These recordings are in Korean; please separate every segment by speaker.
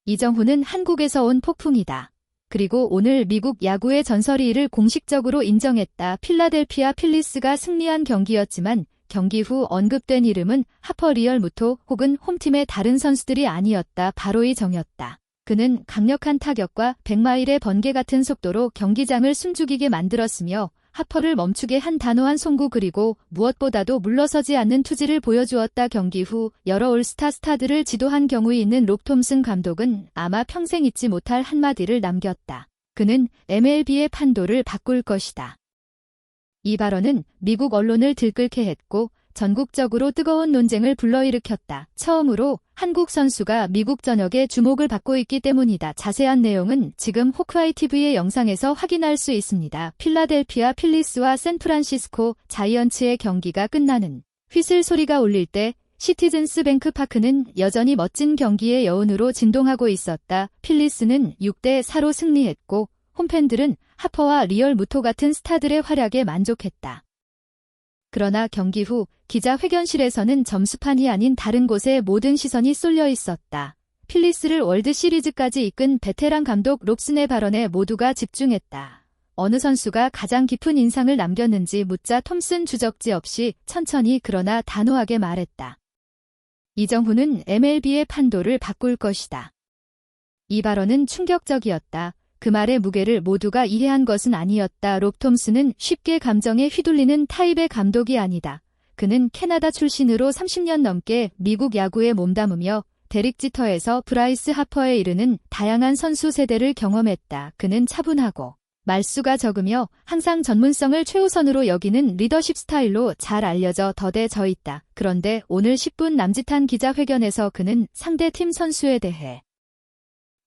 Speaker 1: 이정후는 한국에서 온 폭풍이다. 그리고 오늘 미국 야구의 전설이 이를 공식적으로 인정했다. 필라델피아 필리스가 승리한 경기였지만 경기 후 언급된 이름은 하퍼 리얼무토 혹은 홈팀의 다른 선수들이 아니었다. 바로 이정이었다. 그는 강력한 타격과 100마일의 번개 같은 속도로 경기장을 숨죽이게 만들었으며 하퍼를 멈추게 한 단호한 송구 그리고 무엇보다도 물러서지 않는 투지를 보여주었다. 경기 후 여러 올스타 스타들을 지도한 경우에 있는 롭 톰슨 감독은 아마 평생 잊지 못할 한마디를 남겼다. 그는 MLB의 판도를 바꿀 것이다. 이 발언은 미국 언론을 들끓게 했고 전국적으로 뜨거운 논쟁을 불러일으켰다. 처음으로 한국 선수가 미국 전역에 주목을 받고 있기 때문이다. 자세한 내용은 지금 호크아이 TV의 영상에서 확인할 수 있습니다. 필라델피아 필리스와 샌프란시스코 자이언츠의 경기가 끝나는 휘슬 소리가 울릴 때 시티즌스 뱅크 파크는 여전히 멋진 경기의 여운으로 진동하고 있었다. 필리스는 6대4로 승리했고 홈팬들은 하퍼와 리얼무토 같은 스타들의 활약에 만족했다. 그러나 경기 후 기자회견실에서는 점수판이 아닌 다른 곳에 모든 시선이 쏠려 있었다. 필리스를 월드시리즈까지 이끈 베테랑 감독 롭슨의 발언에 모두가 집중했다. 어느 선수가 가장 깊은 인상을 남겼는지 묻자 톰슨 주적지 없이 천천히 그러나 단호하게 말했다. 이정후는 MLB의 판도를 바꿀 것이다. 이 발언은 충격적이었다. 그 말의 무게를 모두가 이해한 것은 아니었다. 롭 톰슨은 쉽게 감정에 휘둘리는 타입의 감독이 아니다. 그는 캐나다 출신으로 30년 넘게 미국 야구에 몸담으며 데릭 지터에서 브라이스 하퍼에 이르는 다양한 선수 세대를 경험했다. 그는 차분하고 말수가 적으며 항상 전문성을 최우선으로 여기는 리더십 스타일로 잘 알려져 더뎌져 있다. 그런데 오늘 10분 남짓한 기자회견에서 그는 상대팀 선수에 대해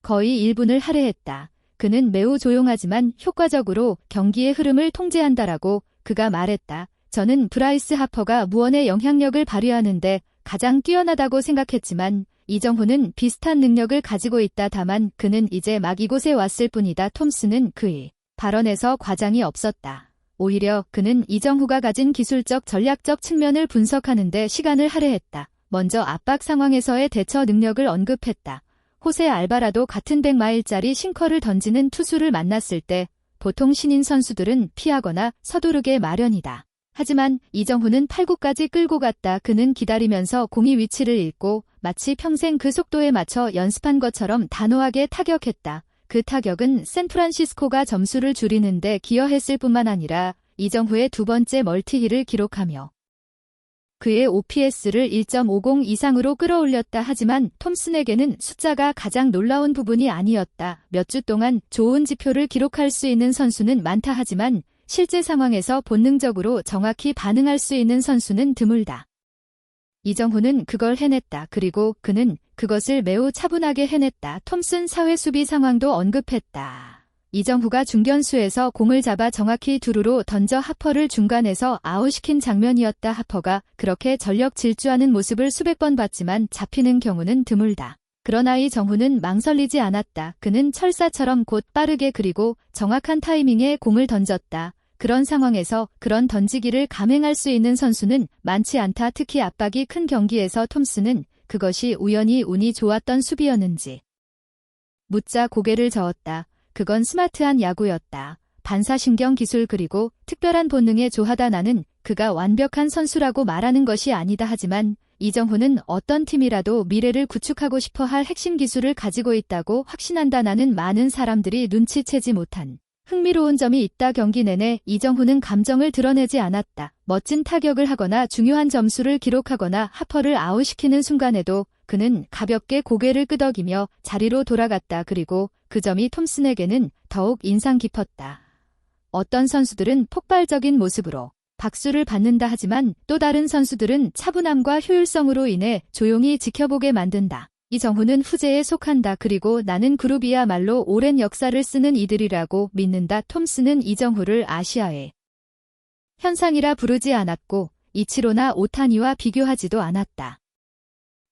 Speaker 1: 거의 1분을 할애했다. 그는 매우 조용하지만 효과적으로 경기의 흐름을 통제한다라고 그가 말했다. 저는 브라이스 하퍼가 무언의 영향력을 발휘하는데 가장 뛰어나다고 생각했지만 이정후는 비슷한 능력을 가지고 있다. 다만 그는 이제 막 이곳에 왔을 뿐이다. 톰슨은 그의 발언에서 과장이 없었다. 오히려 그는 이정후가 가진 기술적 전략적 측면을 분석하는데 시간을 할애했다. 먼저 압박 상황에서의 대처 능력을 언급했다. 호세 알바라도 같은 100마일짜리 싱커를 던지는 투수를 만났을 때 보통 신인 선수들은 피하거나 서두르게 마련이다. 하지만 이정후는 8구까지 끌고 갔다. 그는 기다리면서 공이 위치를 읽고 마치 평생 그 속도에 맞춰 연습한 것처럼 단호하게 타격했다. 그 타격은 샌프란시스코가 점수를 줄이는데 기여했을 뿐만 아니라 이정후의 두 번째 멀티힐을 기록하며 그의 OPS를 1.50 이상으로 끌어올렸다. 하지만 톰슨에게는 숫자가 가장 놀라운 부분이 아니었다. 몇 주 동안 좋은 지표를 기록할 수 있는 선수는 많다. 하지만 실제 상황에서 본능적으로 정확히 반응할 수 있는 선수는 드물다. 이정후는 그걸 해냈다. 그리고 그는 그것을 매우 차분하게 해냈다. 톰슨 사회 수비 상황도 언급했다. 이정후가 중견수에서 공을 잡아 정확히 두루로 던져 하퍼를 중간에서 아웃시킨 장면이었다. 하퍼가 그렇게 전력 질주하는 모습을 수백 번 봤지만 잡히는 경우는 드물다. 그러나 이정후는 망설이지 않았다. 그는 철사처럼 곧 빠르게 그리고 정확한 타이밍에 공을 던졌다. 그런 상황에서 그런 던지기를 감행할 수 있는 선수는 많지 않다. 특히 압박이 큰 경기에서 톰슨은 그것이 우연히 운이 좋았던 수비였는지 묻자 고개를 저었다. 그건 스마트한 야구였다. 반사신경 기술 그리고 특별한 본능에 조하다. 나는 그가 완벽한 선수라고 말하는 것이 아니다. 하지만 이정후는 어떤 팀이라도 미래를 구축하고 싶어할 핵심 기술을 가지고 있다고 확신한다. 나는 많은 사람들이 눈치채지 못한 흥미로운 점이 있다. 경기 내내 이정후는 감정을 드러내지 않았다. 멋진 타격을 하거나 중요한 점수를 기록하거나 하퍼를 아웃시키는 순간에도 그는 가볍게 고개를 끄덕이며 자리로 돌아갔다. 그리고 그 점이 톰슨에게는 더욱 인상 깊었다. 어떤 선수들은 폭발적인 모습으로 박수를 받는다. 하지만 또 다른 선수들은 차분함과 효율성으로 인해 조용히 지켜보게 만든다. 이정후는 후제에 속한다. 그리고 나는 그룹이야말로 오랜 역사를 쓰는 이들이라고 믿는다. 톰슨은 이정후를 아시아의 현상이라 부르지 않았고 이치로나 오타니와 비교하지도 않았다.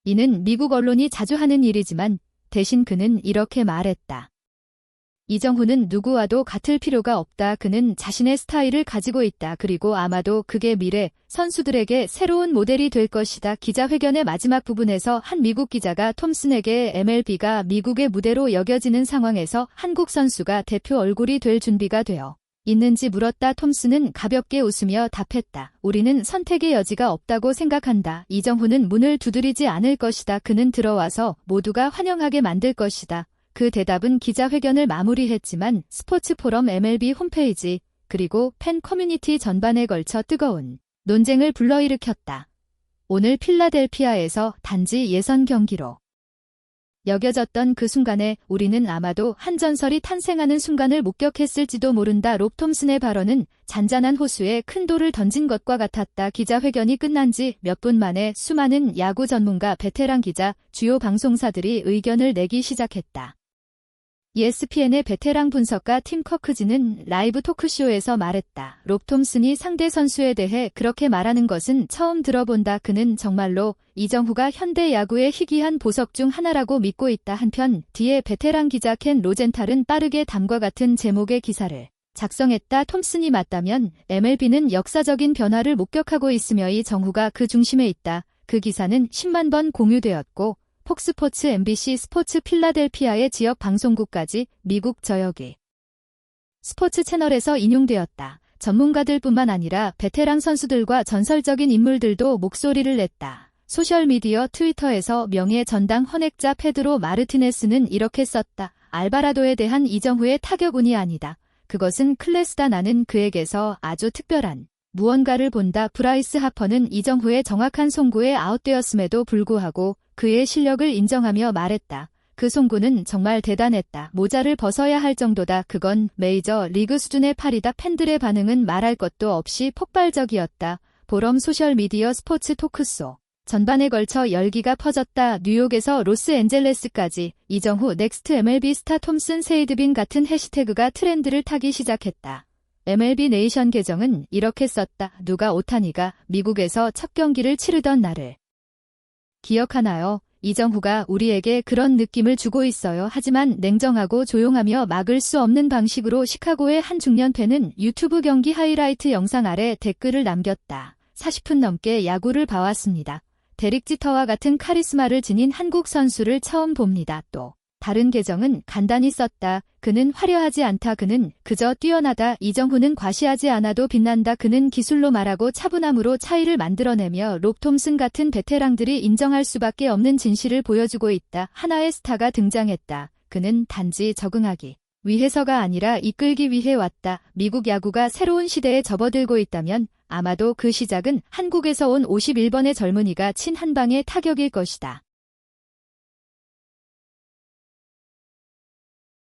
Speaker 1: 이는 미국 언론이 자주 하는 일이지만 대신 그는 이렇게 말했다. 이정후는 누구와도 같을 필요가 없다. 그는 자신의 스타일을 가지고 있다. 그리고 아마도 그게 미래 선수들에게 새로운 모델이 될 것이다. 기자회견의 마지막 부분에서 한 미국 기자가 톰슨에게 MLB가 미국의 무대로 여겨지는 상황에서 한국 선수가 대표 얼굴이 될 준비가 되어 있는지 물었다. 톰슨은 가볍게 웃으며 답했다. 우리는 선택의 여지가 없다고 생각한다. 이정후는 문을 두드리지 않을 것이다. 그는 들어와서 모두가 환영하게 만들 것이다. 그 대답은 기자회견을 마무리했지만 스포츠 포럼 MLB 홈페이지 그리고 팬 커뮤니티 전반에 걸쳐 뜨거운 논쟁을 불러일으켰다. 오늘 필라델피아에서 단지 예선 경기로 여겨졌던 그 순간에 우리는 아마도 한 전설이 탄생하는 순간을 목격했을지도 모른다. 롭 톰슨의 발언은 잔잔한 호수에 큰 돌을 던진 것과 같았다. 기자회견이 끝난 지 몇 분 만에 수많은 야구 전문가, 베테랑 기자, 주요 방송사들이 의견을 내기 시작했다. ESPN의 베테랑 분석가 팀 커크지는 라이브 토크쇼에서 말했다. 롭 톰슨이 상대 선수에 대해 그렇게 말하는 것은 처음 들어본다. 그는 정말로 이정후가 현대 야구의 희귀한 보석 중 하나라고 믿고 있다. 한편 뒤에 베테랑 기자 켄 로젠탈은 빠르게 다음과 같은 제목의 기사를 작성했다. 톰슨이 맞다면 MLB는 역사적인 변화를 목격하고 있으며 이정후가 그 중심에 있다. 그 기사는 10만 번 공유되었고 폭스포츠, MBC 스포츠 필라델피아의 지역 방송국까지 미국 저역의 스포츠 채널에서 인용되었다. 전문가들뿐만 아니라 베테랑 선수들과 전설적인 인물들도 목소리를 냈다. 소셜미디어 트위터에서 명예 전당 헌액자 페드로 마르티네스는 이렇게 썼다. 알바라도에 대한 이정후의 타격운이 아니다. 그것은 클래스다. 나는 그에게서 아주 특별한 무언가를 본다. 브라이스 하퍼는 이정후의 정확한 송구에 아웃되었음에도 불구하고 그의 실력을 인정하며 말했다. 그 송구는 정말 대단했다. 모자를 벗어야 할 정도다. 그건 메이저 리그 수준의 팔이다. 팬들의 반응은 말할 것도 없이 폭발적이었다. 포럼 소셜미디어 스포츠 토크쇼 전반에 걸쳐 열기가 퍼졌다. 뉴욕에서 로스앤젤레스까지 이정후 넥스트 MLB 스타 톰슨 세이드빈 같은 해시태그가 트렌드를 타기 시작했다. MLB 네이션 계정은 이렇게 썼다. 누가 오타니가 미국에서 첫 경기를 치르던 날을 기억하나요? 이정후가 우리에게 그런 느낌을 주고 있어요. 하지만 냉정하고 조용하며 막을 수 없는 방식으로 시카고의 한 중년 팬은 유튜브 경기 하이라이트 영상 아래 댓글을 남겼다. 40분 넘게 야구를 봐왔습니다. 데릭 지터와 같은 카리스마를 지닌 한국 선수를 처음 봅니다. 또 다른 계정은 간단히 썼다. 그는 화려하지 않다. 그는 그저 뛰어나다. 이정후는 과시하지 않아도 빛난다. 그는 기술로 말하고 차분함으로 차이를 만들어내며 롭 톰슨 같은 베테랑들이 인정할 수밖에 없는 진실을 보여주고 있다. 하나의 스타가 등장했다. 그는 단지 적응하기 위해서가 아니라 이끌기 위해 왔다. 미국 야구가 새로운 시대에 접어들고 있다면 아마도 그 시작은 한국에서 온 51번의 젊은이가 친 한 방의 타격일 것이다.